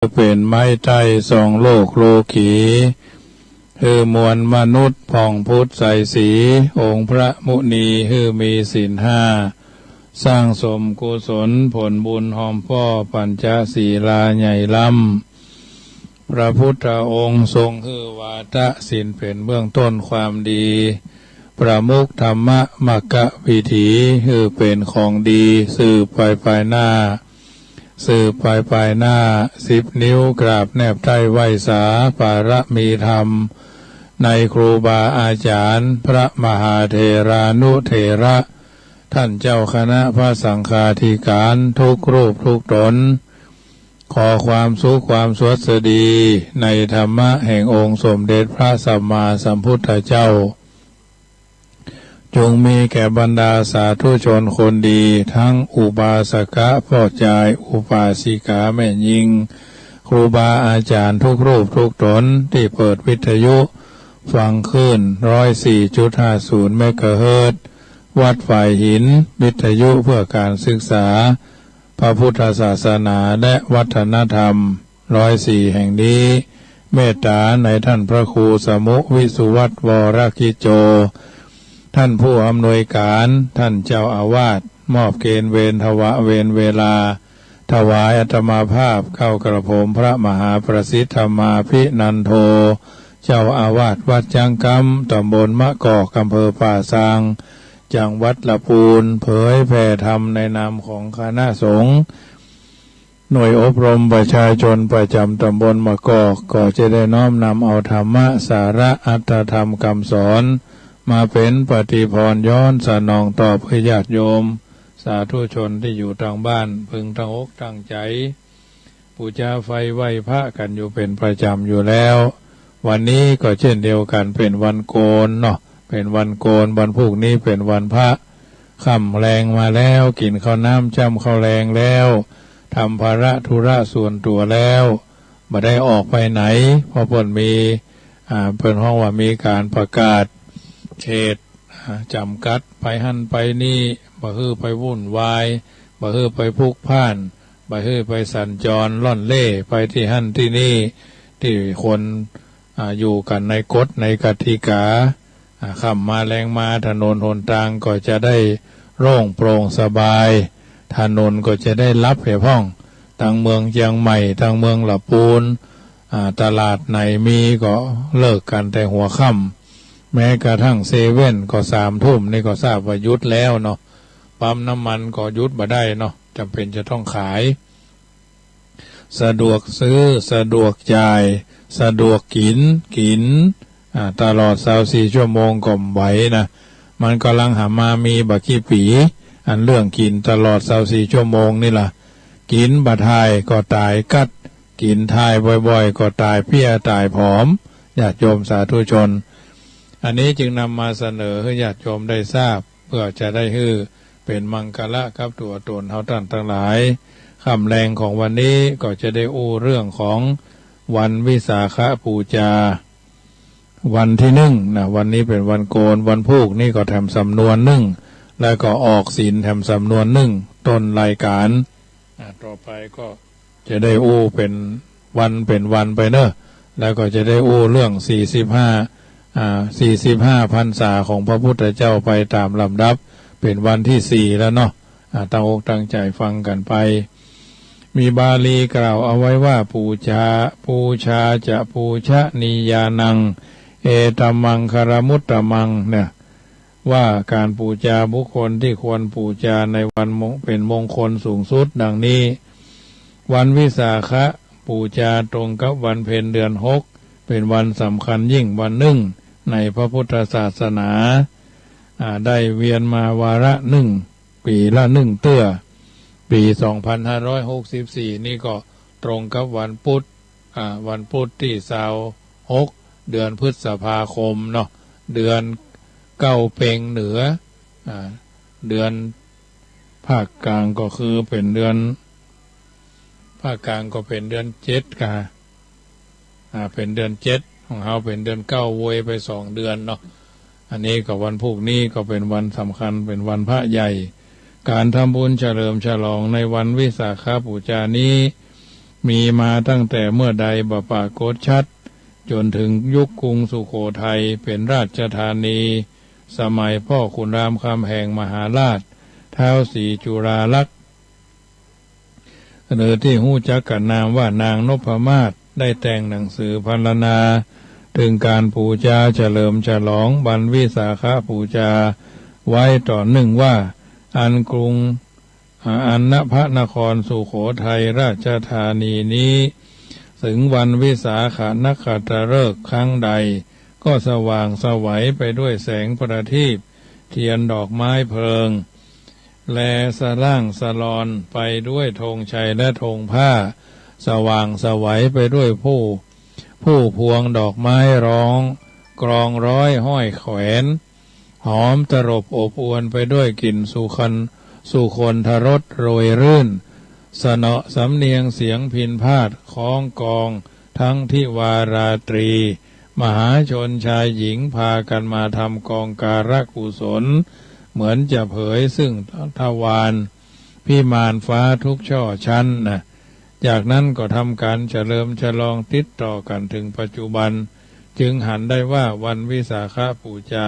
เป็นไม้ไต้สองโลกโลกีคือมวลมนุษย์ผ่องพุทธใสสีองค์พระมุนีคือมีศีลห้าสร้างสมกุศลผลบุญหอมพ่อปัญจศีลาใหญ่ล้ำพระพุทธองค์ทรงคือวาทะศีลเป็นเบื้องต้นความดีประมุขธรรมะมักกะวิถีคือเป็นของดีสืบไปหน้าสืบไปหน้า10 นิ้วกราบแนบใต้ไหวสาปารมีธรรมในครูบาอาจารย์พระมหาเถรานุเถระท่านเจ้าคณะพระสังฆาธิการทุกรูปทุกตนขอความสุขความสวัสดีในธรรมะแห่งองค์สมเด็จพระสัมมาสัมพุทธเจ้าจงมีแก่บรรดาสาธุชนคนดีทั้งอุบาสกพ่อใจอุบาสิกาแม่หญิงครูบาอาจารย์ทุกรูปทุกตนที่เปิดวิทยุฟังขึ้น 104.50 เมกะเฮิรตซ์วัดฝ่ายหินวิทยุเพื่อการศึกษาพระพุทธศาสนาและวัฒนธรรม104แห่งนี้เมตตาในท่านพระครูสมุวิสุวัตวรกิจโจท่านผู้อำนวยการท่านเจ้าอาวาสมอบเกณฑ์เวรทวะเวรเวลาถวายอาตมาภาพเข้ากระผมพระมหาประสิทธมาภินันโทเจ้าอาวาสวัดจังกำตำบลมะกอกอำเภอป่าซางจังหวัดละปูนเผยแผ่ธรรมในนามของคณะสงฆ์หน่วยอบรมประชาชนประจำตำบลมะกอกก็จะได้น้อมนำเอาธรรมะสาระอัตถธรรมคำสอนมาเป็นปฏิพรย้อนสนองตอบให้ญาติโยมสาธุชนที่อยู่ทางบ้านพึงตั้งอกตั้งใจปูชาไฟไหว้พระกันอยู่เป็นประจำอยู่แล้ววันนี้ก็เช่นเดียวกันเป็นวันโกนเนาะเป็นวันโกนวันพรุ่งนี้เป็นวันพระค่ำแรงมาแล้วกินข้าวน้ำจ้ำข้าวแรงแล้วทำภาระธุระส่วนตัวแล้วบ่ได้ออกไปไหนเพราะเพิ่นมีเพิ่นห้องว่ามีการประกาศเขตจำกัดไปหั่นไปนี่บ่ฮือไปวุ่นวายบ่ฮือไปพลุกพล่านบ่ฮือไปสัญจรล่อนเล่ไปที่หั่นที่นี่ที่คนอยู่กันในกฎในกติกาค่ำมาแรงมาถนนหนทางก็จะได้โล่งโปร่งสบายถนนก็จะได้รับให้พ่องทางเมืองเชียงใหม่ทางเมืองละปูนตลาดไหนมีก็เลิกกันแต่หัวค่ำแม้กระทั่งเซเว่นก็3 ทุ่มนี่ก็ทราบว่ายุดแล้วเนาะปั๊มน้ำมันก็ยุดบ่ได้เนาะจำเป็นจะต้องขายสะดวกซื้อสะดวกจ่ายสะดวกกินตลอด24 ชั่วโมงก็ไหวนะมันกำลังหามามีบักขี้ปีอันเรื่องกินตลอด24 ชั่วโมงนี่ล่ะกินบ่ทายก็ตายกัดกินทายบ่อยๆก็ตายเพี้ยตายผอมญาติโยมสาธุชนอันนี้จึงนำมาเสนอให้ญาติโยมได้ทราบเพื่อจะได้ฮือเป็นมังคละกับตัวตนเฮาท่านทั้งหลายค่ำแรงของวันนี้ก็จะได้อู้เรื่องของวันวิสาขบูชาวันที่1นะวันนี้เป็นวันโกนวันพุธนี่ก็ทำสำนวน1แล้วก็ออกศีลทำสำนวน1ต้นรายการต่อไปก็จะได้อู้เป็นวันไปเนอะแล้วก็จะได้อู้เรื่อง45 พรรษาของพระพุทธเจ้าไปตามลำดับเป็นวันที่4แล้วเนาะตั้งอกตั้งใจฟังกันไปมีบาลีกล่าวเอาไว้ว่าปูชาจะปูชะนิยานังเอตัมมังคารมุตตมังเนี่ยว่าการปูชาบุคคลที่ควรปูชาในวันเป็นมงคลสูงสุดดังนี้วันวิสาขบูชาตรงกับวันเพ็ญเดือน6เป็นวันสำคัญยิ่งวันหนึ่งในพระพุทธศาสนาได้เวียนมาวาระปีละ1 เตื้อปี2564นี่ก็ตรงกับวันพุธที่26เดือนพฤษภาคมเนาะเดือนเก้าเพ็งเหนือเดือนภาคกลางก็คือเป็นเดือนภาคกลางก็เป็นเดือน7ค่ะเป็นเดือน7ของเราเป็นเดือน9โวยไป2 เดือนเนาะอันนี้ก็วันพรุ่งนี้ก็เป็นวันสำคัญเป็นวันพระใหญ่การทำบุญเฉลิมฉลองในวันวิสาขบูชานี้ มีมาตั้งแต่เมื่อใดบ่ปรากฏชัดจนถึงยุคกรุงสุโขทัยเป็นราชธานีสมัยพ่อขุนรามคำแหงมหาราชท้าวศรีจุฬาลักษณ์หรือที่หู้จักกันนามว่านางนพมาศได้แต่งหนังสือพรรณนาถึงการปูจาเฉลิมฉลองวันวิสาขบูชาไว้ต่อหนึ่งว่าอันกรุงอันณพระนครสุโขทัยราชธานีนี้ถึงวันวิสาขนคตฤกษ์ครั้งใดก็สว่างไสวไปด้วยแสงประทีปเทียนดอกไม้เพลิงแลสล่างสลอนไปด้วยธงชัยและธงผ้าสว่างไสวไปด้วยผู้พวงดอกไม้ร้องกรองร้อยห้อยแขวนหอมตรบอบอวนไปด้วยกลิ่นสุคนทรสโรยรื่นสนอสำเนียงเสียงพิณพาทย์คล้องกองทั้งทิวาราตรีมหาชนชายหญิงพากันมาทำกองการกุศลเหมือนจะเผยซึ่งทวารพิมานฟ้าทุกช่อชั้นนะจากนั้นก็ทำการเฉลิมฉลองติดต่อกันถึงปัจจุบันจึงหันได้ว่าวันวิสาขบูชา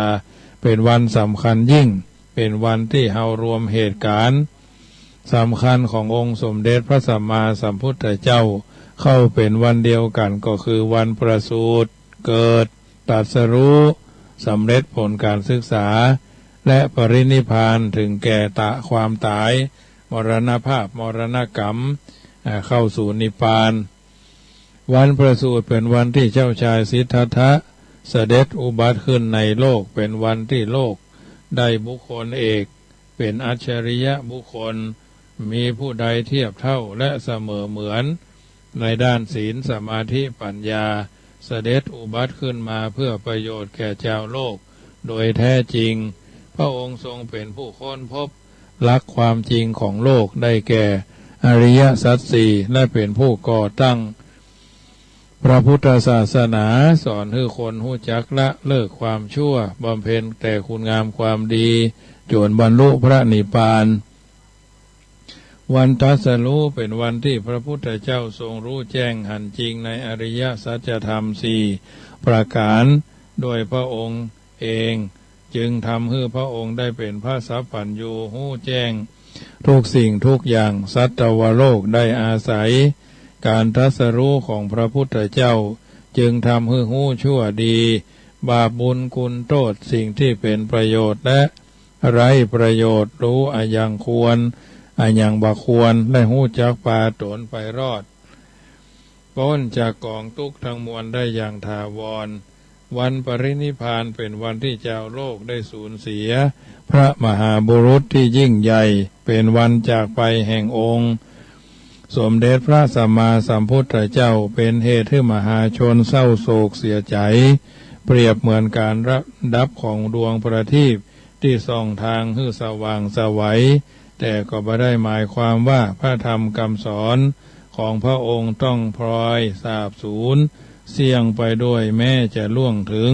เป็นวันสำคัญยิ่งเป็นวันที่เฮารวมเหตุการณ์สำคัญขององค์สมเด็จพระสัมมาสัมพุทธเจ้าเข้าเป็นวันเดียวกันก็คือวันประสูติเกิดตรัสรู้สำเร็จผลการศึกษาและปรินิพพานถึงแก่ความตายมรณภาพมรณกรรมเข้าสู่นิพพานวันประสูติเป็นวันที่เจ้าชายสิทธัตถะเสด็จอุบัติขึ้นในโลกเป็นวันที่โลกได้บุคคลเอกเป็นอัจฉริยะบุคคลมีผู้ใดเทียบเท่าและเสมอเหมือนในด้านศีลสมาธิปัญญาเสด็จอุบัติขึ้นมาเพื่อประโยชน์แก่ชาวโลกโดยแท้จริงพระองค์ทรงเป็นผู้ค้นพบหลักความจริงของโลกได้แก่อริยสัจสี่และเป็นผู้ก่อตั้งพระพุทธศาสนาสอนให้คนรู้จักละเลิกความชั่วบำเพ็ญแต่คุณงามความดีจนบรรลุพระนิพพานวันตรัสรู้เป็นวันที่พระพุทธเจ้าทรงรู้แจ้งหันจริงในอริยสัจธรรมสี่ประการโดยพระองค์เองจึงทำให้พระองค์ได้เป็นพระสัพพัญญูรู้แจ้งทุกสิ่งทุกอย่างสัตวโลกได้อาศัยการตรัสรู้ของพระพุทธเจ้าจึงทำให้รู้ชั่วดีบาปบุญคุณโทษสิ่งที่เป็นประโยชน์และไร้ประโยชน์รู้อายังควรอายังบ่ควรและรู้จักปาตนไปรอดพ้นจากกองทุกข์ทั้งมวลได้อย่างถาวรวันปรินิพพานเป็นวันที่เจ้าโลกได้สูญเสียพระมหาบุรุษที่ยิ่งใหญ่เป็นวันจากไปแห่งองค์สมเด็จพระสัมมาสัมพุทธเจ้าเป็นเหตุให้มหาชนเศร้าโศกเสียใจเปรียบเหมือนการดับของดวงประทีปที่ส่องทางให้สว่างไสวแต่ก็ไม่ได้หมายความว่าพระธรรมคำสอนของพระองค์ต้องพลอยสาบสูญเสี่ยงไปด้วยแม้จะล่วงถึง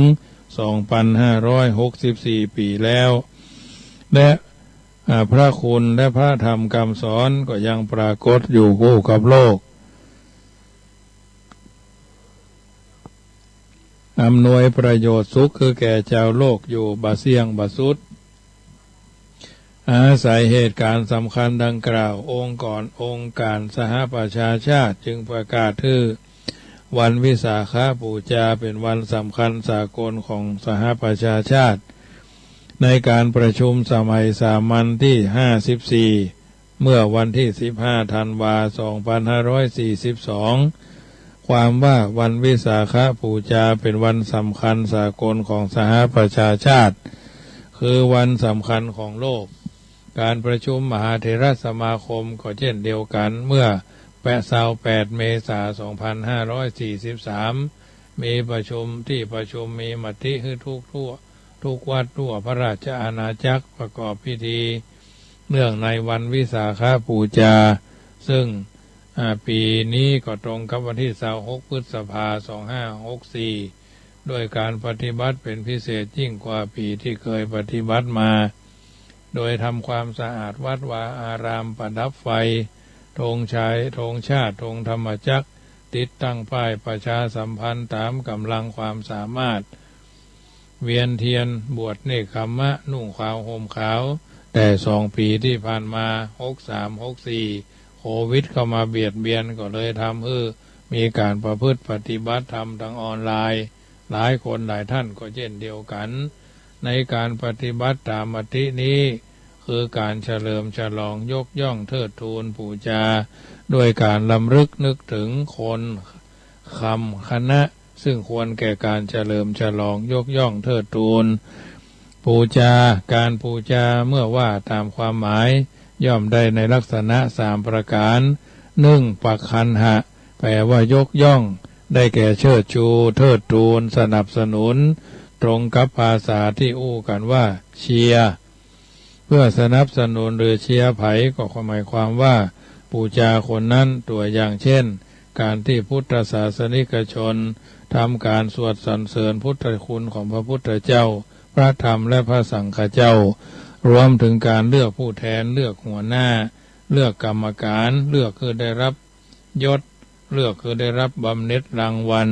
2,564 ปีแล้วและพระคุณและพระธรรมคำสอนก็ยังปรากฏอยู่คู่กับโลกอำนวยประโยชน์สุขคือแก่ชาวโลกอยู่บะเสียงบะสุดอาศัยเหตุการณ์สำคัญดังกล่าวองค์การสหประชาชาติจึงประกาศถือวันวิสาขบูชาเป็นวันสำคัญสากลของสหประชาชาติในการประชุมสมัยสามัญที่54เมื่อวันที่15ธันวาคม2542ความว่าวันวิสาขบูชาเป็นวันสำคัญสากลของสหประชาชาติคือวันสำคัญของโลกการประชุมมหาเถรสมาคมก็เช่นเดียวกันเมื่อ28 เมษายน 2543มีประชุมมีมติให้ทุกวัดทั่วพระราชอาณาจักรประกอบพิธีเนื่องในวันวิสาขบูชาซึ่งปีนี้ก็ตรงกับวันที่26 พฤษภาคม 2564ด้วยการปฏิบัติเป็นพิเศษยิ่งกว่าปีที่เคยปฏิบัติมาโดยทำความสะอาดวัดวาอารามประดับไฟ ธงชัยธงชาติธงธรรมจักรติดตั้งป้ายประชาสัมพันธ์ตามกำลังความสามารถเวียนเทียนบวชเนกขัมมะนุ่งขาวห่มขาวแต่2 ปีที่ผ่านมา63-64โควิดเข้ามาเบียดเบียนก็เลยทำให้มีการประพฤติปฏิบัติธรรมทางออนไลน์หลายคนหลายท่านก็เช่นเดียวกันในการปฏิบัติตามมตินี้คือการเฉลิมฉลองยกย่องเทิดทูนบูชาด้วยการลำลึกนึกถึงคนคำคณะซึ่งควรแก่การเฉลิมฉลองยกย่องเทิดทูนบูชาการบูชาเมื่อว่าตามความหมายย่อมได้ในลักษณะ3 ประการ1ปักคันหะแปลว่ายกย่องได้แก่เชิดชูเทิดทูนสนับสนุนตรงกับภาษาที่อู้กันว่าเชียร์เพื่อสนับสนุนหรือเชียร์ไผก็หมายความว่าบูชาคนนั้นตัวอย่างเช่นการที่พุทธศาสนิกชนทำการสวดสรรเสริญพุทธคุณของพระพุทธเจ้าพระธรรมและพระสังฆเจ้ารวมถึงการเลือกผู้แทนเลือกหัวหน้าเลือกกรรมการเลือกคือได้รับยศเลือกคือได้รับบำเหน็จรางวัล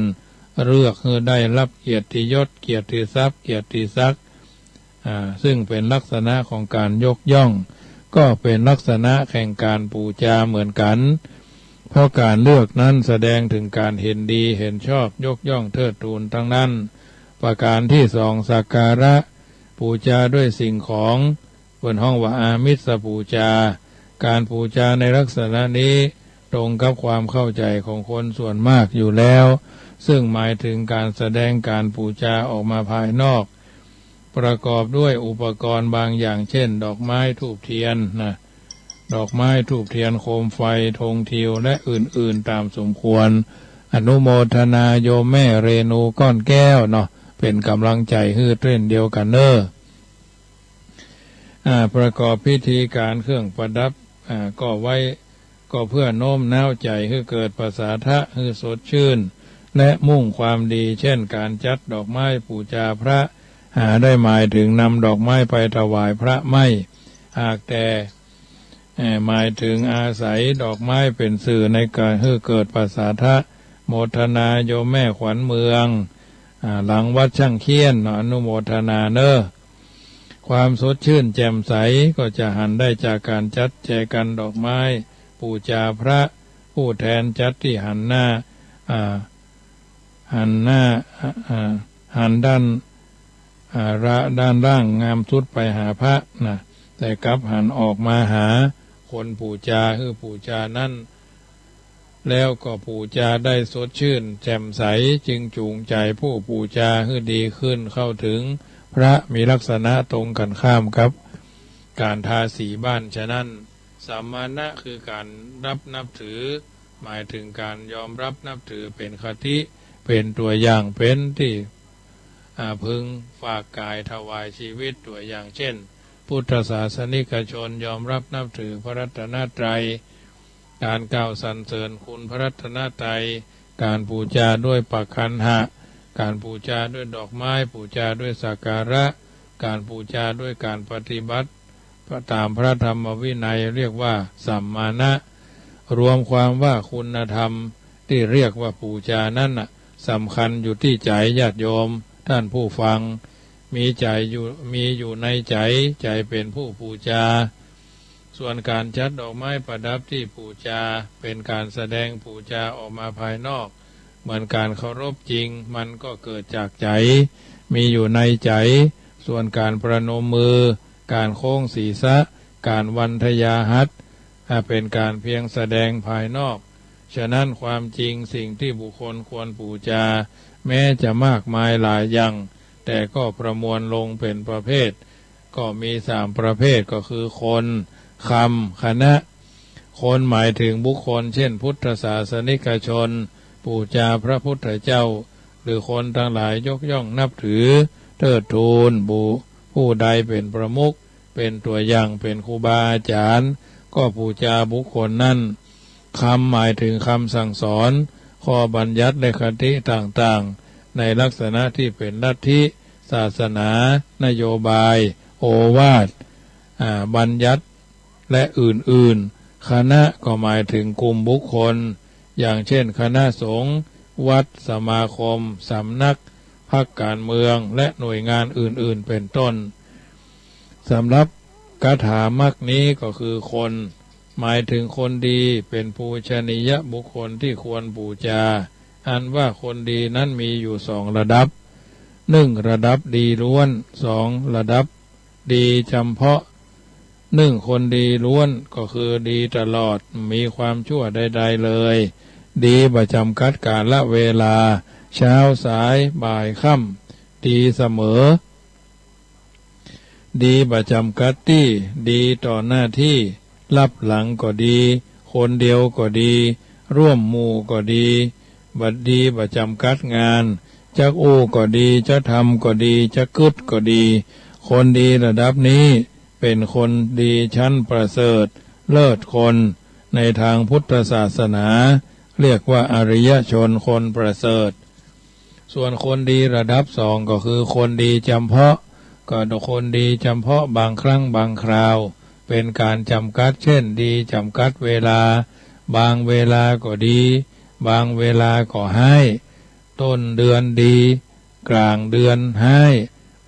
เลือกคือได้รับเกียรติยศเกียรติทรัพย์เกียรติศักดิ์ซึ่งเป็นลักษณะของการยกย่องก็เป็นลักษณะแห่งการบูชาเหมือนกันเพราะการเลือกนั้นแสดงถึงการเห็นดีเห็นชอบยกย่องเทิดทูนทั้งนั้นประการที่2สักการะบูชาด้วยสิ่งของบนห้องว่าอามิสบูชาการบูชาในลักษณะนี้ตรงกับความเข้าใจของคนส่วนมากอยู่แล้วซึ่งหมายถึงการแสดงการบูชาออกมาภายนอกประกอบด้วยอุปกรณ์บางอย่างเช่นดอกไม้ธูปเทียนดอกไม้ธูปเทียนโคมไฟธงทิวและอื่นๆตามสมควรอนุโมทนาโยมแม่เรนูก้อนแก้วเป็นกำลังใจฮือเต้นเดียวกันประกอบพิธีการเครื่องประดับก็ไว้ก็เพื่อโน้มน้าวใจให้เกิดประสาทะให้สดชื่นและมุ่งความดีเช่นการจัดดอกไม้บูชาพระได้หมายถึงนำดอกไม้ไปถวายพระไม่หากแต่หมายถึงอาศัยดอกไม้เป็นสื่อในการให้เกิดประสาทะโมทนาโยมแม่ขวัญเมืองหลังวัดช่างเคียนอนุโมทนาความสดชื่นแจ่มใสก็จะหันได้จากการจัดแจกันดอกไม้บูชาพระผู้แทนจัดที่หันหน้าหันด้านด้านล่างงามสุดไปหาพระแต่กลับหันออกมาหาคนบูชาคือบูชานั่นแล้วก็บูชาได้สดชื่นแจ่มใสจึงจูงใจผู้บูชาให้ดีขึ้นเข้าถึงพระมีลักษณะตรงกันข้ามครับการทาสีบ้านฉะนั้นสัมมานะคือการรับนับถือหมายถึงการยอมรับนับถือเป็นคติเป็นตัวอย่างเป็นที่พึงฝากกายถวายชีวิตตัวอย่างเช่นพุทธศาสนิกชนยอมรับนับถือพระรัตนตรัยการกล่าวสรรเสริญคุณพระรัตนตรัยการบูชาด้วยปักขันหะการบูชาด้วยดอกไม้บูชาด้วยสักการะการบูชาด้วยการปฏิบัติตามพระธรรมวินัยเรียกว่าสัมมานะรวมความว่าคุณธรรมที่เรียกว่าบูชานั้นสำคัญอยู่ที่ใจญาติโยมท่านผู้ฟังมีอยู่ในใจเป็นผู้บูชาส่วนการจัดดอกไม้ประดับที่บูชาเป็นการแสดงบูชาออกมาภายนอกเหมือนการเคารพจริงมันก็เกิดจากใจมีอยู่ในใจส่วนการประนมมือการโค้งศีรษะการวันทยาหัตถ์เป็นการเพียงแสดงภายนอกฉะนั้นความจริงสิ่งที่บุคคลควรบูชาแม้จะมากมายหลายอย่างแต่ก็ประมวลลงเป็นประเภทก็มี3 ประเภทก็คือคนคำคณะคนหมายถึงบุคคลเช่นพุทธศาสนิกชนบูชาพระพุทธเจ้าหรือคนทั้งหลายยกย่องนับถือเทิดทูนผู้ใดเป็นประมุขเป็นตัวอย่างเป็นครูบาอาจารย์ก็บูชาบุคคลนั้นคำหมายถึงคำสั่งสอนข้อบัญญัติและคติต่างๆในลักษณะที่เป็นลัทธิศาสนานโยบายโอวาทบัญญัติและอื่นๆ คณะก็หมายถึงกลุ่มบุคคลอย่างเช่นคณะสงฆ์วัดสมาคมสำนักพรรคการเมืองและหน่วยงานอื่นๆเป็นต้นสำหรับคาถามรรคนี้ก็คือคนหมายถึงคนดีเป็นปูชนียบุคคลที่ควรบูชาอันว่าคนดีนั้นมีอยู่สองระดับ1ระดับดีล้วน2ระดับดีจำเพาะคนดีล้วนก็คือดีตลอดมีความชั่วใดๆเลยดีประจำกัดกาลละเวลาเช้าสายบ่ายค่ำดีเสมอดีประจำกัดที่ดีต่อหน้าที่รับหลังก็ดีคนเดียวก็ดีร่วมหมู่ก็ดีบัดดีประจำกัดงานจักอู้ก็ดีจะทำก็ดีจะกึดก็ดีคนดีระดับนี้เป็นคนดีชั้นประเสริฐเลิศคนในทางพุทธศาสนาเรียกว่าอริยชนคนประเสริฐส่วนคนดีระดับ2ก็คือคนดีจำเพาะก็คนดีจำเพาะบางครั้งบางคราวเป็นการจำกัดเช่นดีจำกัดเวลาบางเวลาก็ดีบางเวลาก็ให้ต้นเดือนดีกลางเดือนให้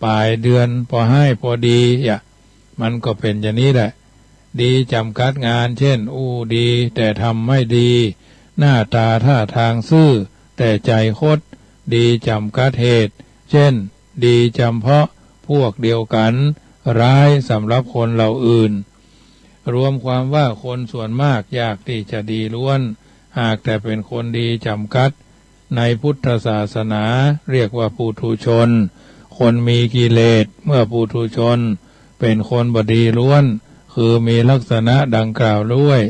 ปลายเดือนพอให้พอดีมันก็เป็นอย่างนี้แหละดีจำกัดงานเช่นอู้ดีแต่ทำไม่ดีหน้าตาท่าทางซื่อแต่ใจคดดีจำกัดเหตุเช่นดีจำเพาะพวกเดียวกันร้ายสำหรับคนเหล่าอื่นรวมความว่าคนส่วนมากอยากที่จะดีล้วนหากแต่เป็นคนดีจำกัดในพุทธศาสนาเรียกว่าปุถุชนคนมีกิเลสเมื่อปุถุชนเป็นคนบดีล้วนคือมีลักษณะดังกล่าวด้วย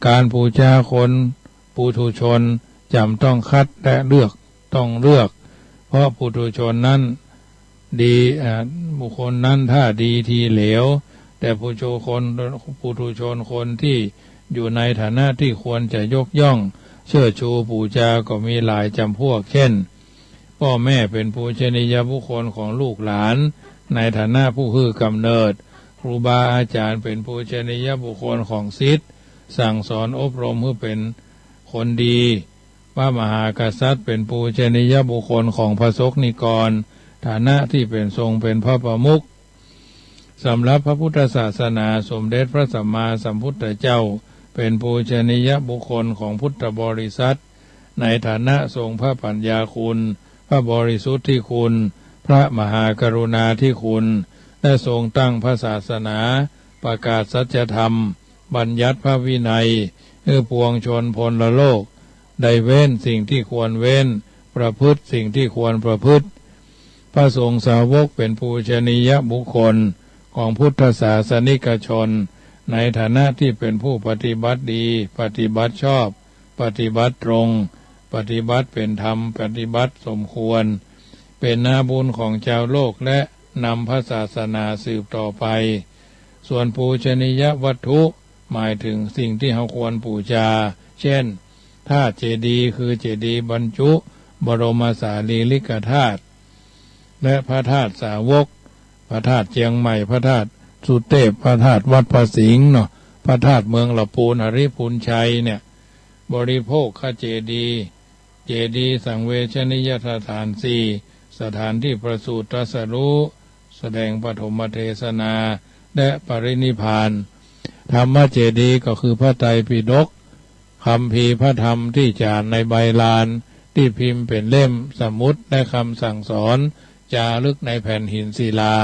การบูชาคนปุถุชนจำต้องคัดและต้องเลือกเพราะปุถุชนนั้นดีบุคคลนั้นถ้าดีทีเหลวแต่ปุถุชนคนที่อยู่ในฐานะที่ควรจะยกย่องเชิดชูบูชาก็มีหลายจำพวกเช่นพ่อแม่เป็นปูชนียบุคคลของลูกหลานในฐานะผู้คือกำเนิดครูบาอาจารย์เป็นปูชนียบุคคลของศิษย์สั่งสอนอบรมเพื่อเป็นคนดีพระมหากษัตริย์เป็นปูชนียบุคคลของพระสงฆ์นิกรฐานะที่เป็นทรงเป็นพระประมุขสำหรับพระพุทธศาสนาสมเด็จพระสัมมาสัมพุทธเจ้าเป็นปูชนียบุคคลของพุทธบริษัทในฐานะทรงพระปัญญาคุณพระบริสุทธิคุณพระมหากรุณาธิคุณและทรงตั้งพระศาสนาประกาศสัจธรรมบัญญัติพระวินัยเพื่อปวงชนพลโลกได้เว้นสิ่งที่ควรเว้นประพฤติสิ่งที่ควรประพฤติพระสงฆ์สาวกเป็นปูชนียบุคคลของพุทธศาสนิกชนในฐานะที่เป็นผู้ปฏิบัติดีปฏิบัติชอบปฏิบัติตรงปฏิบัติเป็นธรรมปฏิบัติสมควรเป็นนาบุญของชาวโลกและนำพระศาสนาสืบต่อไปส่วนปูชนียวัตถุหมายถึงสิ่งที่เราควรบูชาเช่นธาตุเจดีย์คือเจดีย์บรรจุบรมสารีริกธาตุและพระธาตุสาวกพระธาตุเชียงใหม่พระธาตุสุเทพพระธาตุวัดพระสิงห์พระธาตุเมืองละปูนอริพูนชัยบริโภคข้าเจดีย์สังเวชนียสถาน4สถานที่ประสูติตรัสรู้แสดงปฐมเทศนาและปรินิพพานธรรมเจดีย์ก็คือพระไตรปิฎกคัมภีร์พระธรรมที่จารึกในใบลานที่พิมพ์เป็นเล่มสมุดและคำสั่งสอนจารึกในแผ่นหินศิลา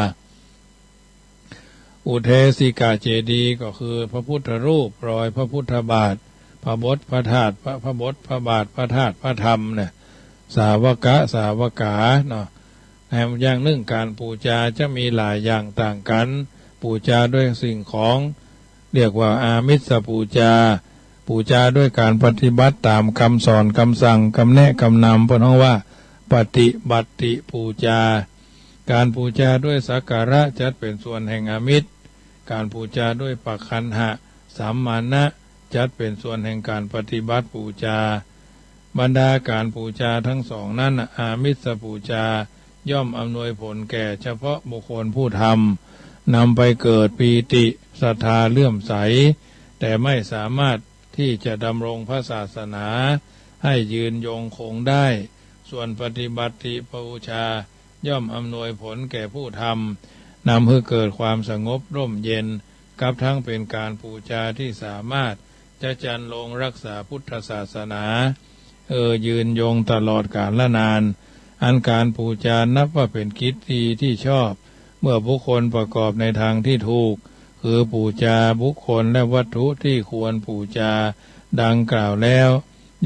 อุเทสิกาเจดีย์ก็คือพระพุทธรูปรอยพระพุทธบาทพระบทพระธาตุพระบทพระบาทพระธาตุพระธรรมสาวกาแห่งอย่างหนึ่งการบูชาจะมีหลายอย่างต่างกันบูชาด้วยสิ่งของเรียกว่าอามิสบูชาด้วยการปฏิบัติตามคำสอนคำสั่งคำแนะคำนำเพราะว่าปฏิบัติบูชาการบูชาด้วยสักการะจัดเป็นส่วนแห่งอามิตรการบูชาด้วยปักขันหะสัมมานะจัดเป็นส่วนแห่งการปฏิบัติบูชาบรรดาการบูชาทั้งสองนั้นอามิสบูชาย่อมอำนวยผลแก่เฉพาะบุคคลผู้ทำนำไปเกิดปีติศรัทธาเลื่อมใส แต่ไม่สามารถที่จะดำรงพระศาสนาให้ยืนยงคงได้ส่วนปฏิบัติบูชาย่อมอำนวยผลแก่ผู้ทำนำให้เกิดความสงบร่มเย็นกับทั้งเป็นการบูชาที่สามารถจะจันลงรักษาพุทธศาสนายืนยงตลอดกาลละนานอันการบูชานับว่าเป็นกิจดีที่ชอบเมื่อบุคคลประกอบในทางที่ถูกคือบูชาบุคคลและวัตถุที่ควรบูชาดังกล่าวแล้ว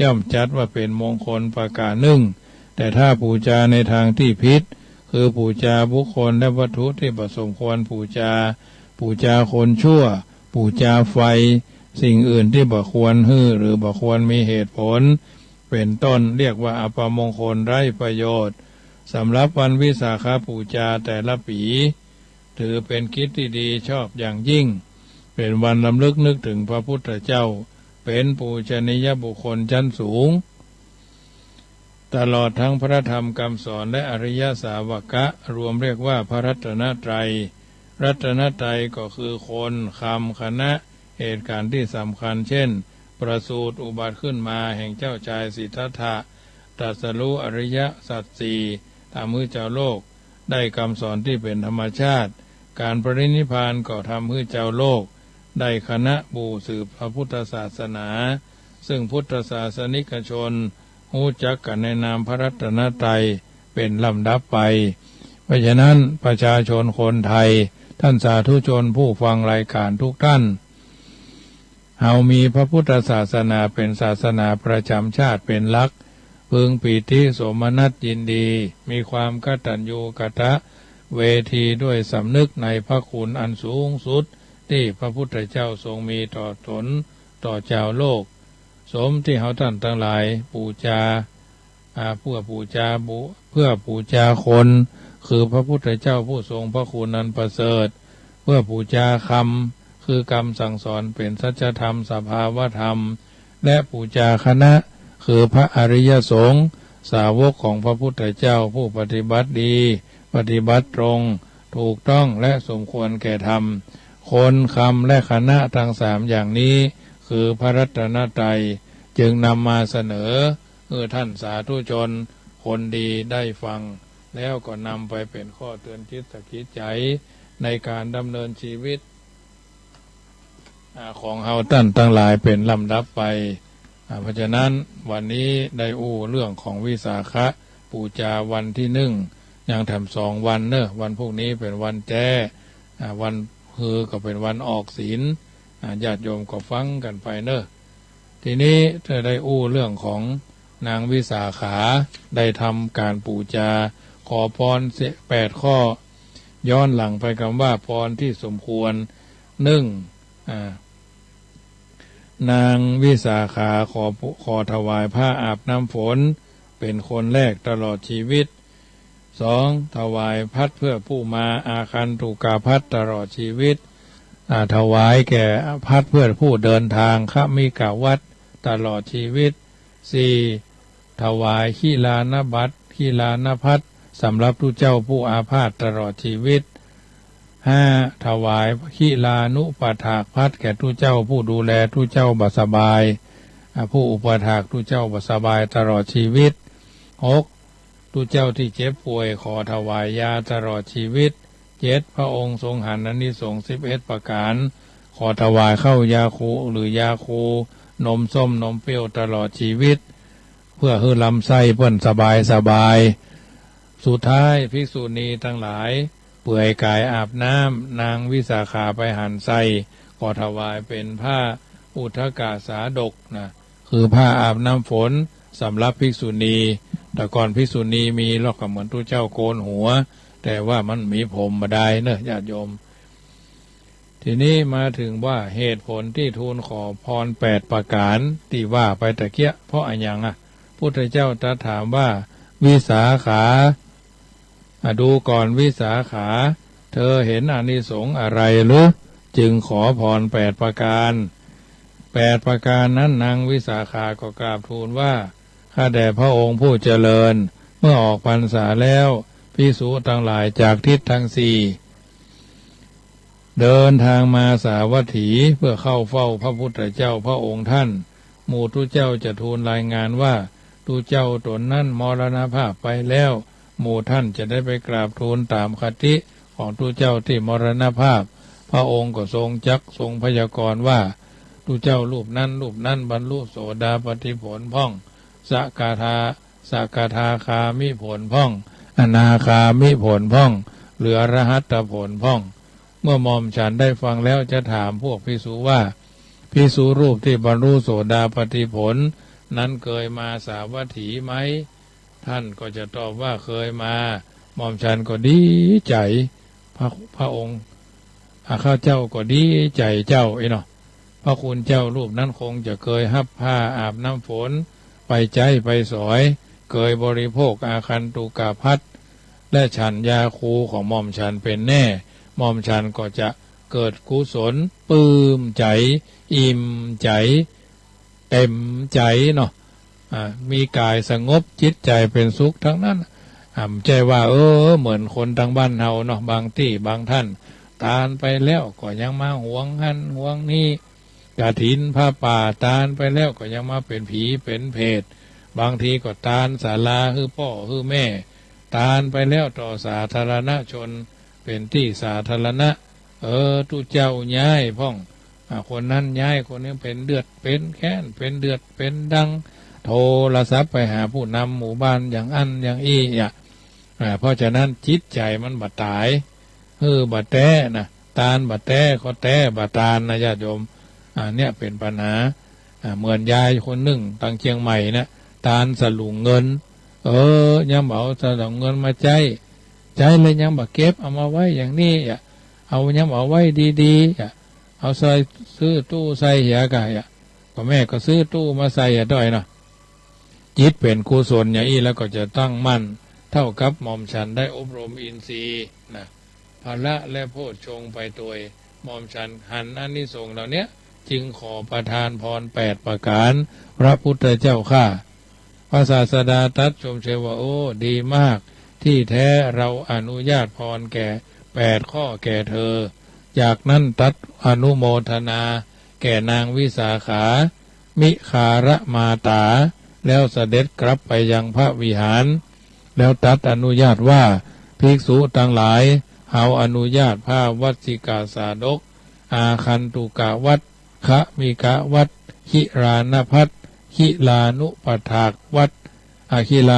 ย่อมจัดว่าเป็นมงคลประการหนึ่งแต่ถ้าบูชาในทางที่ผิดคือบูชาบุคคลและวัตถุที่ประสมควรบูชาคนชั่วบูชาไฟสิ่งอื่นที่บ่ควรหรือบ่ควรมีเหตุผลเป็นต้นเรียกว่าอัปมงคลไร้ประโยชน์สำหรับวันวิสาขบูชาแต่ละปีถือเป็นกิจที่ดีชอบอย่างยิ่งเป็นวันรำลึกนึกถึงพระพุทธเจ้าเป็นปูชนียบุคคลชั้นสูงตลอดทั้งพระธรรมคำสอนและอริยสาวกะรวมเรียกว่าพระรัตนตรัยรัตนตรัยก็คือคนคำคณะเหตุการณ์ที่สำคัญเช่นประสูติอุบัติขึ้นมาแห่งเจ้าชายสิทธัตถะตรัสรู้อริยสัจสี่ทำให้เจ้าโลกได้คำสอนที่เป็นธรรมชาติการปรินิพพานก็ทำให้เจ้าโลกได้คณะบูสืบพระพุทธศาสนาซึ่งพุทธศาสนิกชนรู้จักกันในนามพระรัตนตรัยเป็นลำดับไปเพราะฉะนั้นประชาชนคนไทยท่านสาธุชนผู้ฟังรายการทุกท่านเฮามีพระพุทธศาสนาเป็นศาสนาประจำชาติเป็นหลักพึงปีติโสมนัสยินดีมีความกตัญญูกตเวทีด้วยสำนึกในพระคุณอันสูงสุดที่พระพุทธเจ้าทรงมีต่อตนต่อชาวโลกสมที่เขาท่านทั้งหลายบูชาเพื่อบูชาคนคือพระพุทธเจ้าผู้ทรงพระคุณอันประเสริฐเพื่อบูชาคำคือกรรมสั่งสอนเป็นสัจธรรมสภาวธรรมและบูชาคณะคือพระอริยสงฆ์สาวกของพระพุทธเจ้าผู้ปฏิบัติดีปฏิบัติตรงถูกต้องและสมควรแก่ธรรมคนคำและคณะทั้งสามอย่างนี้คือพระรัตนตรัยจึงนำมาเสนอท่านสาธุชนคนดีได้ฟังแล้วก็นำไปเป็นข้อเตือนจิตสะกิดใจในการดำเนินชีวิตของเฮาท่านทั้งหลายเป็นลำดับไปเพราะฉะนั้นวันนี้ได้เรื่องของวิสาขบูชาวันที่หนึ่งยังทำ2 วันวันพวกนี้เป็นวันแจ้วันก็เป็นวันออกศีลญาติโยมก็ฟังกันไปทีนี้เธอได้เรื่องของนางวิสาขาได้ทำการบูชาขอพร8 ข้อย้อนหลังไปคำว่าพรที่สมควรนางวิสาขาขอถวายผ้าอาบน้ำฝนเป็นคนแรกตลอดชีวิต2ถวายพัดเพื่อผู้มาอาคันตุกาพัดตลอดชีวิตถวายแก่พัดเพื่อผู้เดินทางขมิกาวัดตลอดชีวิต4ถวายขีลานบัตรขีลานพัดสำหรับผู้เจ้าผู้อาพาธตลอดชีวิต5ถวายขีลานุปถากพัดแก่ผู้เจ้าผู้ดูแลผู้เจ้าบัสบายผู้อุปถากผู้เจ้าบัสบายตลอดชีวิต6ผู้เจ้าที่เจ็บป่วยขอถวายยาตลอดชีวิต7พระองค์ทรงหันอานิสงส์11ประการขอถวายข้าวยาคูหรือยาคูนมส้มนมเปรี้ยวตลอดชีวิตเพื่อให้ลำไส้เพิ่นสบายสุดท้ายภิกษุณีทั้งหลายเปื่อยกายอาบน้ำนางวิสาขาไปหั่นไส้ขอถวายเป็นผ้าอุทกาสาดกคือผ้าอาบน้ำฝนสำหรับภิกษุณีแต่ก่อนภิกษุณีมีลอกกับเหมือนทุเจ้าโกนหัวแต่ว่ามันมีผมมาได้ญาติโยมทีนี้มาถึงว่าเหตุผลที่ทูลขอพร8ประการที่ว่าไปตะเกียเพราะอะไรอย่างพุทธเจ้าตรัสถามว่าวิสาขาดูก่อนวิสาขาเธอเห็นอานิสงส์อะไรหรือจึงขอพร8ประการ8ประการนั้นนางวิสาขาก็กราบทูลว่าข้าแด่พระองค์ผู้เจริญเมื่อออกพรรษาแล้วภิกษุทั้งหลายจากทิศทั้ง4 เดินทางมาสาวัตถีเพื่อเข้าเฝ้าพระพุทธเจ้าพระองค์ท่านหมู่ทุเจ้าจะทูลรายงานว่าทุเจ้าตนนั้นมรณภาพไปแล้วหมู่ท่านจะได้ไปกราบทูลตามคติของทุเจ้าที่มรณภาพพระองค์ก็ทรงจักทรงพยากรณ์ว่าทุเจ้ารูปนั้นบรรลุโสดาปัตติผลพ่องสกทาคามิผลพ่องอนาคามิผลพ่องเหลืออรหัตผลพ่องเมื่อหม่อมฉันได้ฟังแล้วจะถามพวกภิกษุว่าภิกษุรูปที่บรรลุโสดาปัตติผลนั้นเคยมาสาวัตถีไหมท่านก็จะตอบว่าเคยมาหม่อมฉันก็ดีใจพระองค์ข้าเจ้าก็ดีใจเจ้าเนาะพระคุณเจ้ารูปนั้นคงจะเคยหับผ้าอาบน้ำฝนไปใจไปสอยเคยบริโภคอาคันตุกาพัดและฉันยาคูของหม่อมฉันเป็นแน่หม่อมฉันก็จะเกิดกุศลปลื้มใจอิ่มใจเต็มใจเนาะมีกายสงบจิตใจเป็นสุขทั้งนั้นใจว่าเหมือนคนทางบ้านเฮาเนาะบางที่บางท่านตานไปแล้วก็ยังมาหวงหันหวงนี่กฐินผ้าป่าตานไปแล้วก็ยังมาเป็นผีเป็นเพศบางทีก็ตานศาลาคือพ่อคือแม่ตานไปแล้วต่อสาธารณชนเป็นที่สาธารณะทุเจ้าย้ายพ่องคนนั้นย้ายคนนี้เป็นเดือดเป็นแค้นเป็นเดือดเป็นดังโทรศัพท์ไปหาผู้นำหมู่บ้านอย่างอันอย่างอี้เพราะฉะนั้นจิตใจมันบัดตายบัดแต้นะตานบัดแต้ก็แต้บัดตานนะญาติโยมเนี่ยเป็นปัญหาเหมือนยายคนหนึ่งตั้งเชียงใหม่นะตานสลุงเงินยังเอาสลุงเงินมาใจเลยยังบักเก็บเอามาไว้อย่างนี้เอายังเอาไว้ดีๆเอาใส่ซื้อตู้ใส่เหียกายก็แม่ก็ซื้อตู้มาใส่ด้วยเนาะจิตเป็นกุศลอย่างนี้แล้วก็จะตั้งมั่นเท่ากับหม่อมฉันได้อบรมอินทรีย์นะภละและโพชฌงค์ไปตัวหม่อมฉันหันอานิสงส์เหล่านี้จึงขอประทานพร8ประการพระพุทธเจ้าข้าพระศาสดาตรัสชมเชยว่าดีมากที่แท้เราอนุญาตพรแก่8ข้อแก่เธอจากนั้นตรัสอนุโมทนาแก่นางวิสาขามิคาระมาตาแล้วเสด็จกลับไปยังพระวิหารแล้วตรัสอนุญาตว่าภิกษุทั้งหลายเฮาอนุญาตพาวัดสิกาสาดกอาคันตุกะวัดคะมิกะวัดหิรานพัทหิลานุปถากวัดหิล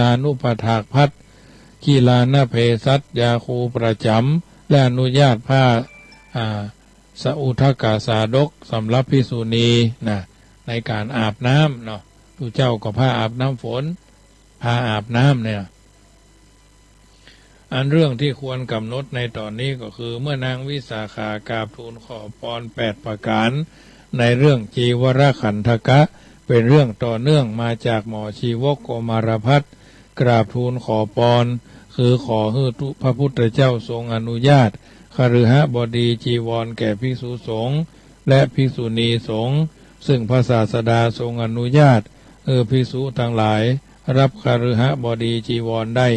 านุปถากพัทหิลานเพสัตยาคูประจำและอนุญาตผ้าสอุทกาสาดกสำหรับภิกษุณีนะในการอาบน้ำเนาะทุเจ้าก็ผ้าอาบน้ำฝนผ้าอาบน้ำเนี่ยอันเรื่องที่ควรกำหนดในตอนนี้ก็คือเมื่อนางวิสาขากราบทูลขอพร8ประการในเรื่องจีวรขันธกะเป็นเรื่องต่อเนื่องมาจากหมอชีวกโกมารพัฒกราบทูลขอพรคือขอให้พระพุทธเจ้าทรงอนุญาตคฤหบดีจีวรแก่ภิกษุสงฆ์และภิกษุณีสงฆ์ซึ่งพระศาสดาทรงอนุญาตภิกษุทั้งหลายรับคฤหบดีจีวรได้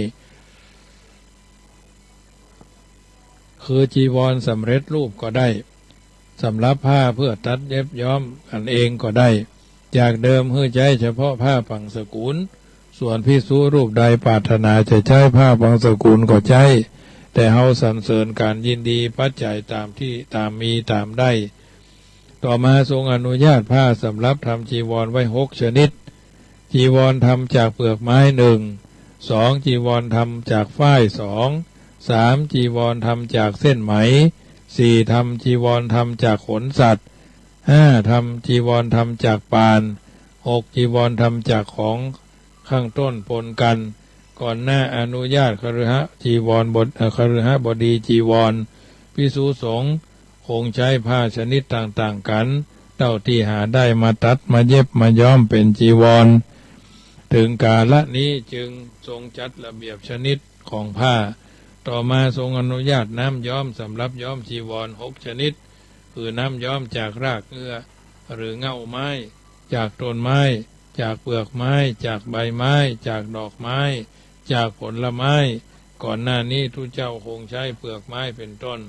คือจีวรสำเร็จรูปก็ได้สำหรับผ้าเพื่อตัดเย็บย้อมกันเองก็ได้จากเดิมใช้เฉพาะผ้าปังสกุลส่วนภิกษุรูปใดปรารถนาจะใช้ผ้าปังสกุลก็ใช้แต่เฮาสรรเสริญการยินดีปัจจัยตามที่ตามมีตามได้ต่อมาทรงอนุญาตผ้าสำหรับทำจีวรไว้6ชนิดจีวรทำจากเปลือกไม้1 2จีวรทำจากฝ้าย2 3จีวรทำจากเส้นไหม4ทำจีวรทำจากขนสัตว์5ทำจีวรทำจากปาน6จีวรทำจากของข้างต้นปนกันก่อนหน้าอนุญาตคฤหจีวรคฤหบดีจีวรภิกษุสงฆ์คงใช้ผ้าชนิดต่างๆกันเท่าที่หาได้มาตัดมาเย็บมาย้อมเป็นจีวรถึงกาลนี้จึงทรงจัดระเบียบชนิดของผ้าต่อมาทรงอนุญาตน้ำย้อมสำหรับย้อมจีวร6ชนิดคือน้ำย้อมจากรากเงื้อหรือเง่าไม้จากต้นไม้จากเปลือกไม้จากใบไม้จากดอกไม้จากผลไม้ก่อนหน้านี้ทุเจ้าคงใช้เปลือกไม้เป็นต้น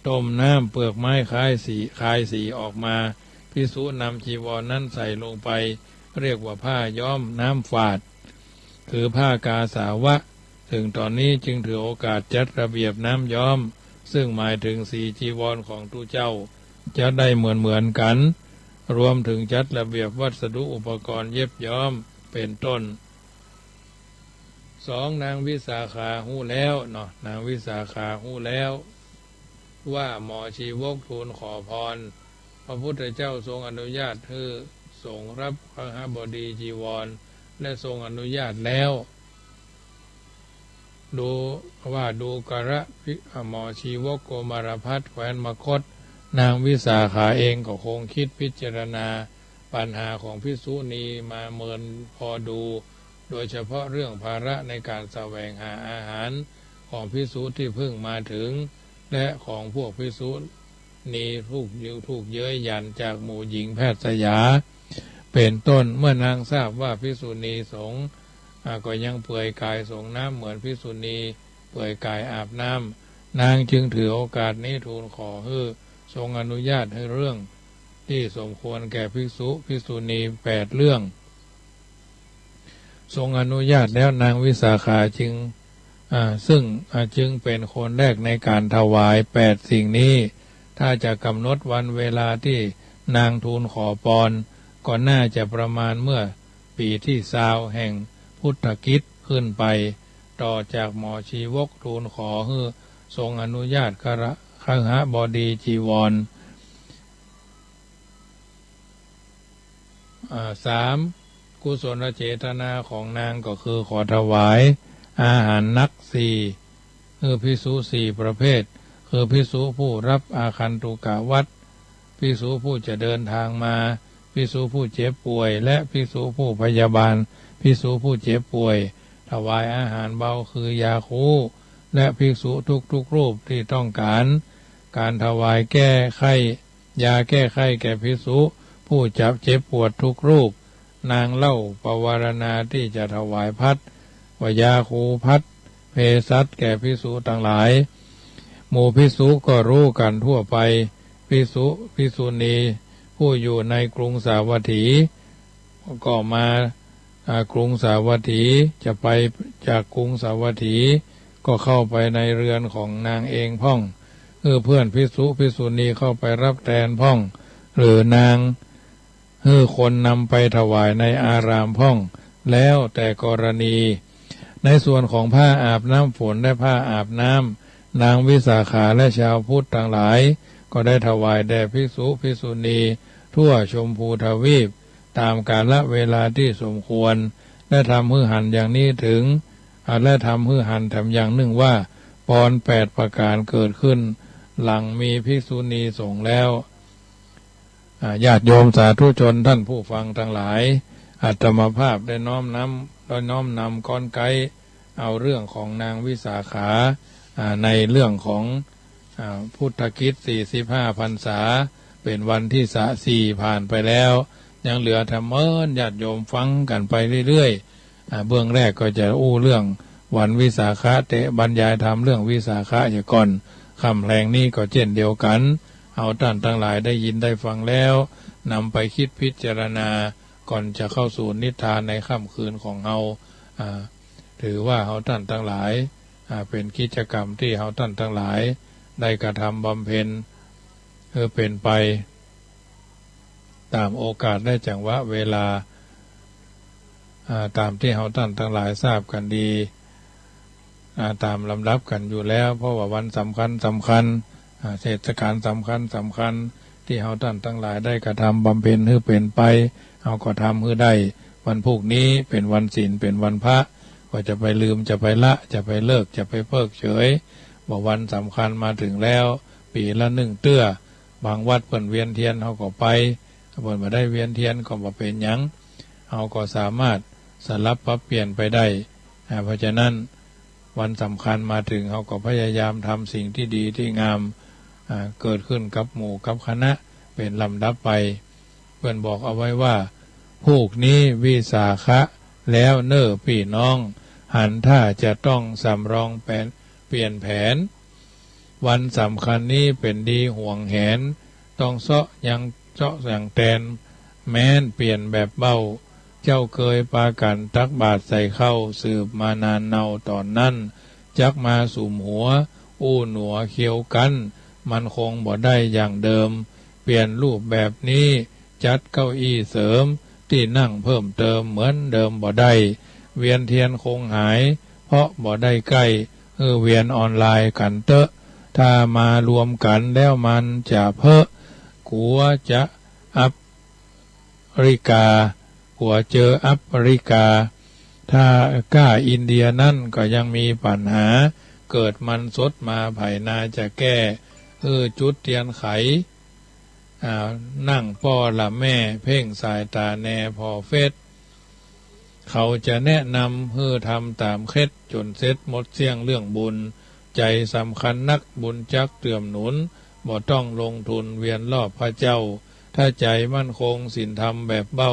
ต้มน้ำเปลือกไม้คายสีออกมาภิกษุนำจีวรนั้นใส่ลงไปเรียกว่าผ้าย้อมน้ำฝาดคือผ้ากาสาวะถึงตอนนี้จึงถือโอกาสจัดระเบียบน้ำย้อมซึ่งหมายถึงสีจีวรของทุเจ้าจะได้เหมือนกันรวมถึงจัดระเบียบวัสดุอุปกรณ์เย็บย้อมเป็นต้น2นางวิสาขาหู้แล้วเนาะนางวิสาขาหู้แล้วว่าหมอชีวกทูลขอพรพระพุทธเจ้าทรงอนุญาตให้ทรงรับคหบดีจีวรและทรงอนุญาตแล้วดูกระหมอชีวกโกมารพัฒแคว้นมคธนางวิสาขาเองก็คงคิดพิจารณาปัญหาของภิกษุณีมาเมินพอดูโดยเฉพาะเรื่องภาระในการแสวงหาอาหารของภิกษุที่เพิ่งมาถึงและของพวกภิกษุณีถูกเย้ยหยันจากหมู่หญิงแพทย์สยาเป็นต้นเมื่อนางทราบว่าภิกษุณีสงฆ์ก็ยังเปื่อยกายสงน้ำเหมือนภิกษุณีเปื่อยกายอาบน้ำนางจึงถือโอกาสนี้ทูลขอให้ทรงอนุญาตให้เรื่องที่สมควรแก่ภิกษุณี8เรื่องทรงอนุญาตแล้วนางวิสาขาจึงเป็นคนแรกในการถวาย8สิ่งนี้ถ้าจะกำหนดวันเวลาที่นางทูลขอพรก็น่าจะประมาณเมื่อปีที่20แห่งพุทธกิจขึ้นไปต่อจากหมอชีวกทูลขอให้ทรงอนุญาตคหบดีจีวร3กุศลเจตนาของนางก็คือขอถวายอาหารนัก4คือภิกษุ4ประเภทคือภิกษุผู้รับอาคันตุกะวัตรภิกษุผู้จะเดินทางมาภิกษุผู้เจ็บป่วยและภิกษุผู้พยาบาลภิกษุผู้เจ็บป่วยถวายอาหารเบาคือยาคูและภิกษุทุกรูปที่ต้องการถวายยาแก้ไข้แก่ภิกษุผู้เจ็บปวดทุกรูปนางเล่าปวารณาที่จะถวายพัดวายาคูพัดเภสัชแก่ภิกษุทั้งหลายหมู่ภิกษุก็รู้กันทั่วไปภิกษุณีผู้อยู่ในกรุงสาวัตถีก็มากรุงสาวัตถีจะไปจากกรุงสาวัตถีก็เข้าไปในเรือนของนางเองพ่องเพื่อนภิกษุณีเข้าไปรับแทนพ่องหรือนางคนนำไปถวายในอารามพ่องแล้วแต่กรณีในส่วนของผ้าอาบน้ำฝนและผ้าอาบน้ำนางวิสาขาและชาวพุทธทั้งหลายก็ได้ถวายแด่ภิกษุณีทั่วชมพูทวีปตามกาลเวลาที่สมควรและทำหื้อหันอย่างนี้ถึงและทำหื้อหันแถมอย่างหนึ่งว่าปอน8ประการเกิดขึ้นหลังมีภิกษุณีสงฆ์แล้วญาติโยมสาธุชนท่านผู้ฟังทั้งหลายอาตมาภาพได้น้อมนำก้อนไกเอาเรื่องของนางวิสาขาในเรื่องของพุทธกิจ45พรรษาเป็นวันที่4ผ่านไปแล้วยังเหลือธรรมญาติโยมฟังกันไปเรื่อยๆเบื้องแรกก็จะเรื่องวันวิสาขะบรรยายธรรมเรื่องวิสาขะอย่างก่อนคำแรงนี้ก็เช่นเดียวกันเอาท่านทั้งหลายได้ยินได้ฟังแล้วนำไปคิดพิจารณาก่อนจะเข้าสู่นิทานในค่ำคืนของเราถือว่าเราท่านทั้งหลายเป็นกิจกรรมที่เราท่านทั้งหลายได้กระทำบำเพ็ญเป็นไปตามโอกาสได้จังหวะเวลาตามที่เราท่านทั้งหลายทราบกันดีตามลำดับกันอยู่แล้วเพราะว่าวันสำคัญเทศกาลสำคัญที่เราท่านทั้งหลายได้กระทำบำเพ็ญให้เป็นไปเราก็ทำให้ได้วันพรุ่งนี้เป็นวันศีลเป็นวันพระก็จะไปลืมจะไปละจะไปเลิกจะไปเพิกเฉยบอกวันสำคัญมาถึงแล้วปีละ1เตื้อบางวัดเปิ่นเวียนเทียนเขาก็ไปเปิ่นมาได้เวียนเทียนก็มาเป็นหยังเขาก็สามารถสลับปรับเปลี่ยนไปได้เพราะฉะนั้นวันสำคัญมาถึงเขาก็พยายามทำสิ่งที่ดีที่งามเกิดขึ้นกับหมู่กับคณะเป็นลำดับไปเพื่อนบอกเอาไว้ว่าพวกนี้วิสาขะแล้วเน้อพี่น้องหันถ้าจะต้องสำรองเปลี่ยนแผน วันสำคัญนี้เป็นดีห่วงแหนต้องเซาะอย่างแตนแม้นเปลี่ยนแบบเบ้าเจ้าเคยปากันตักบาตรใส่เข้าสืบมานานเนาตอนนั้นจักมาสุ่มหัวอู้หนัวเคี้ยวกันมันคงบ่ได้อย่างเดิมเปลี่ยนรูปแบบนี้จัดเก้าอี้เสริมที่นั่งเพิ่มเติมเหมือนเดิมบ่ได้เวียนเทียนคงหายเพราะบ่ได้ใกล้เวียนออนไลน์กันเตอะถ้ามารวมกันแล้วมันจะเพ้อกลัวจะอัฟริกากลัวเจออัฟริกาถ้ากล้าอินเดียนั่นก็ยังมีปัญหาเกิดมันสดมาไผ่นาจะแก้จุดเทียนไขนั่งป้อละแม่เพ่งสายตาแน่พอเฟสเขาจะแนะนำทำตามเคล็ดจนเสร็จหมดเสี่ยงเรื่องบุญใจสำคัญนักบุญจักเตื่อมหนุนบ่ต้องลงทุนเวียนรอบพระเจ้าถ้าใจมั่นคงศีลธรรมแบบเบ้า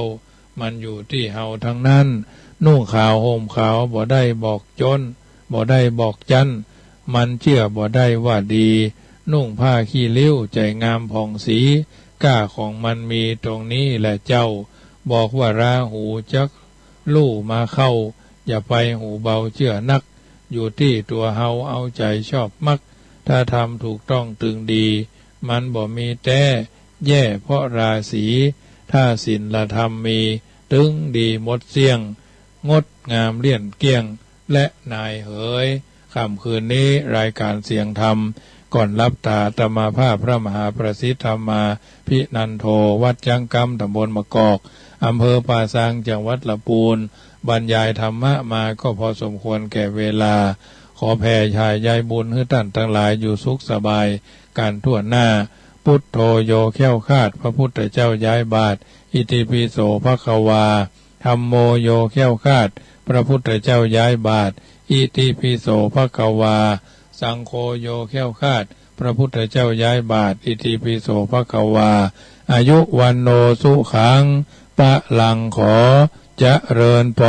มันอยู่ที่เฮาทั้งนั้นนุ่งขาวห่มขาวบ่ได้บอกจนบ่ได้บอกจันมันเชื่อบ่ได้ว่าดีนุ่งผ้าขี้ริ้วใจงามผ่องสีกล้าของมันมีตรงนี้แหละเจ้าบอกว่าราหูจักลู่มาเข้าอย่าไปหูเบาเชื่อนักอยู่ที่ตัวเฮาเอาใจชอบมักถ้าทำถูกต้องตึงดีมันบ่มีแต่แย่เพราะราศีถ้าศีลธรรมมีตึงดีหมดเสี่ยงงดงามเลี่ยนเกี้ยงและนายเหยค่ำคืนนี้รายการเสียงธรรมก่อนรับตาธรรมาภาพพระมหาประสิทธิ์ธรรมาพินันโทวัดจังกำตำบลมะกอกอำเภอป่าซางจังหวัดลำพูนบรรยายธรรมะมาก็พอสมควรแก่เวลาขอแผ่ชายยายบุญให้ท่านทั้งหลายอยู่สุขสบายการทั่วหน้าพุทโธโยแค้วคาดพระพุทธเจ้าย้ายบาทอิติปิโสภควาธัมโมโยแค้วคาดพระพุทธเจ้าย้ายบาทอิติปิโสภควาสังโฆโยแค้วคาดพระพุทธเจ้าย้ายบาทอิติปิโสภควาอายุวันโนสุขังปะลังขอเจริญพร